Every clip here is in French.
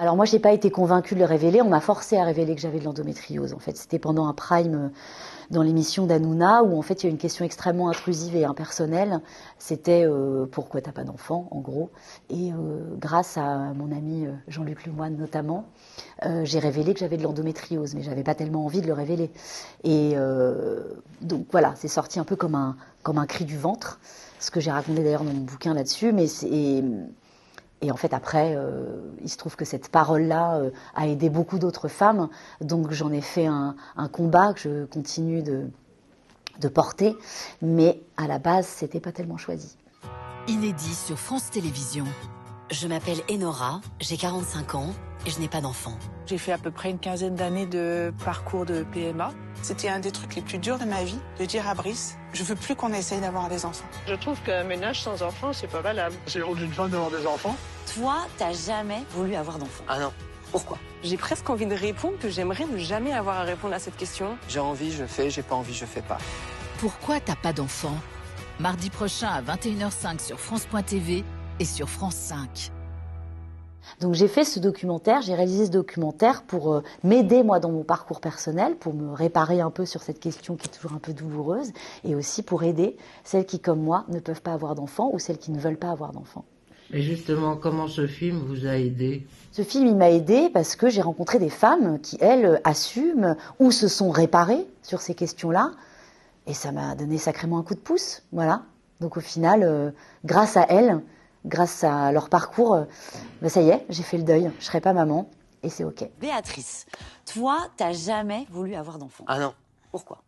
Alors moi, j'ai pas été convaincue de le révéler. On m'a forcé à révéler que j'avais de l'endométriose. En fait, c'était pendant un prime dans l'émission d'Hanouna où en fait il y a une question extrêmement intrusive et impersonnelle. C'était pourquoi t'as pas d'enfant, en gros. Et grâce à mon ami Jean-Luc Lemoyne notamment, j'ai révélé que j'avais de l'endométriose, mais j'avais pas tellement envie de le révéler. Et donc voilà, c'est sorti un peu comme un cri du ventre. Ce que j'ai raconté d'ailleurs dans mon bouquin là-dessus, mais et en fait, après, il se trouve que cette parole-là a aidé beaucoup d'autres femmes. Donc, j'en ai fait un combat que je continue de porter. Mais à la base, c'était pas tellement choisi. Inédit sur France Télévisions. Je m'appelle Enora, j'ai 45 ans et je n'ai pas d'enfant. J'ai fait à peu près une quinzaine d'années de parcours de PMA. C'était un des trucs les plus durs de ma vie, de dire à Brice, je veux plus qu'on essaye d'avoir des enfants. Je trouve qu'un ménage sans enfants, c'est pas valable. C'est le rôle d'une femme d'avoir des enfants. Toi, t'as jamais voulu avoir d'enfant. Ah non. Pourquoi? J'ai presque envie de répondre que j'aimerais ne jamais avoir à répondre à cette question. J'ai envie, je fais, j'ai pas envie, je fais pas. Pourquoi t'as pas d'enfant? Mardi prochain à 21h05 sur France.tv et sur France 5. Donc j'ai fait ce documentaire, j'ai réalisé ce documentaire pour m'aider moi dans mon parcours personnel, pour me réparer un peu sur cette question qui est toujours un peu douloureuse, et aussi pour aider celles qui, comme moi, ne peuvent pas avoir d'enfants ou celles qui ne veulent pas avoir d'enfants. Et justement, comment ce film vous a aidé? Ce film, il m'a aidé parce que j'ai rencontré des femmes qui, elles, assument ou se sont réparées sur ces questions-là, et ça m'a donné sacrément un coup de pouce, voilà. Donc au final, grâce à elles, grâce à leur parcours, ben ça y est, j'ai fait le deuil. Je serai pas maman et c'est ok. Béatrice, toi, t'as jamais voulu avoir d'enfant. Ah non. Pourquoi?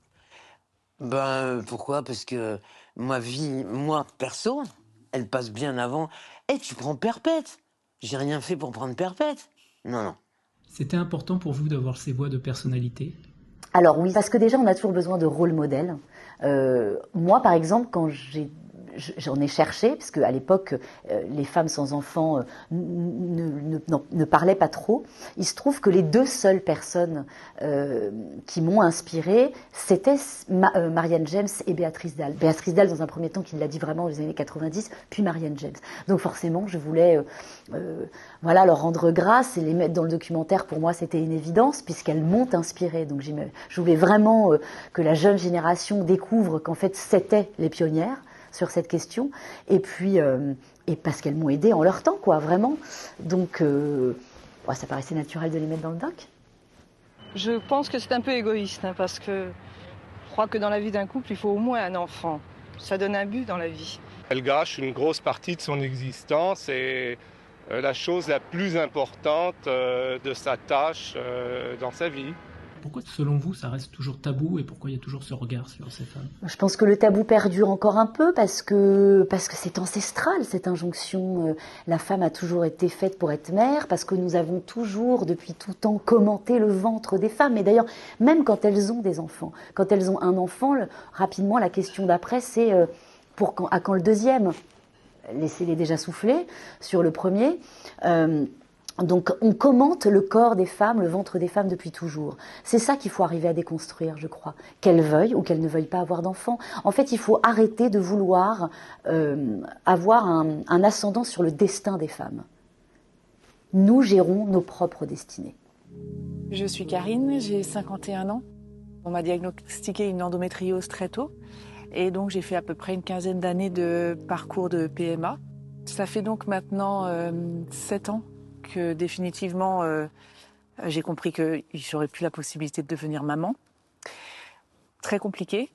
Pourquoi? Parce que ma vie, moi, perso, elle passe bien avant. Tu prends perpète. J'ai rien fait pour prendre perpète. Non, non. C'était important pour vous d'avoir ces voix de personnalité? Alors oui, parce que déjà, on a toujours besoin de rôle modèle. Moi, par exemple, quand j'en ai cherché, parce qu'à l'époque, les femmes sans enfants ne parlaient pas trop. Il se trouve que les deux seules personnes qui m'ont inspirée, c'était Marianne James et Béatrice Dalle. Béatrice Dalle, dans un premier temps, qui l'a dit vraiment aux années 90, puis Marianne James. Donc forcément, je voulais voilà, leur rendre grâce et les mettre dans le documentaire. Pour moi, c'était une évidence, puisqu'elles m'ont inspirée. Donc je voulais vraiment que la jeune génération découvre qu'en fait, c'était les pionnières sur cette question, et puis et parce qu'elles m'ont aidée en leur temps, quoi, vraiment. Donc, ça paraissait naturel de les mettre dans le doc. Je pense que c'est un peu égoïste, hein, parce que je crois que dans la vie d'un couple, il faut au moins un enfant. Ça donne un but dans la vie. Elle gâche une grosse partie de son existence et la chose la plus importante de sa tâche dans sa vie. Pourquoi, selon vous, ça reste toujours tabou et pourquoi il y a toujours ce regard sur ces femmes? Je pense que le tabou perdure encore un peu parce que c'est ancestral, cette injonction. La femme a toujours été faite pour être mère, parce que nous avons toujours, depuis tout temps, commenté le ventre des femmes. Et d'ailleurs, même quand elles ont des enfants, quand elles ont un enfant, rapidement, la question d'après, c'est à quand le deuxième? Laissez-les déjà souffler sur le premier. Donc on commente le corps des femmes, le ventre des femmes depuis toujours. C'est ça qu'il faut arriver à déconstruire, je crois. Qu'elles veuillent ou qu'elles ne veuillent pas avoir d'enfants. En fait, il faut arrêter de vouloir avoir un ascendant sur le destin des femmes. Nous gérons nos propres destinées. Je suis Karine, j'ai 51 ans. On m'a diagnostiqué une endométriose très tôt. Et donc j'ai fait à peu près une quinzaine d'années de parcours de PMA. Ça fait donc maintenant 7 ans que définitivement j'ai compris qu'il n'y aurait plus la possibilité de devenir maman. Très compliqué,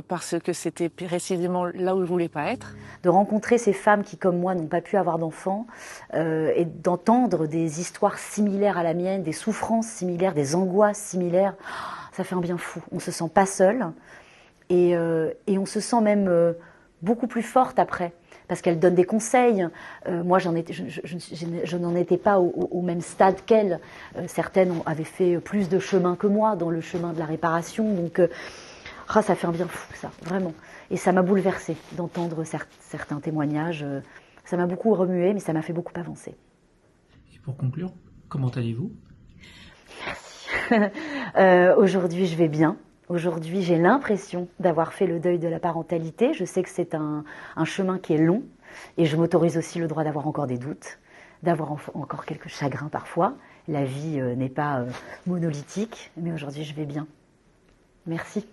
parce que c'était précisément là où je ne voulais pas être. De rencontrer ces femmes qui, comme moi, n'ont pas pu avoir d'enfants, et d'entendre des histoires similaires à la mienne, des souffrances similaires, des angoisses similaires, ça fait un bien fou. On ne se sent pas seul, et on se sent même beaucoup plus forte après. Parce qu'elle donne des conseils. Moi, je n'en étais pas au même stade qu'elle. Certaines avaient fait plus de chemin que moi dans le chemin de la réparation. Donc, ça fait un bien fou, ça, vraiment. Et ça m'a bouleversée d'entendre certains témoignages. Ça m'a beaucoup remué, mais ça m'a fait beaucoup avancer. Et pour conclure, comment allez-vous? Merci. Aujourd'hui, je vais bien. Aujourd'hui, j'ai l'impression d'avoir fait le deuil de la parentalité. Je sais que c'est un chemin qui est long et je m'autorise aussi le droit d'avoir encore des doutes, d'avoir encore quelques chagrins parfois. La vie n'est pas monolithique, mais aujourd'hui je vais bien. Merci.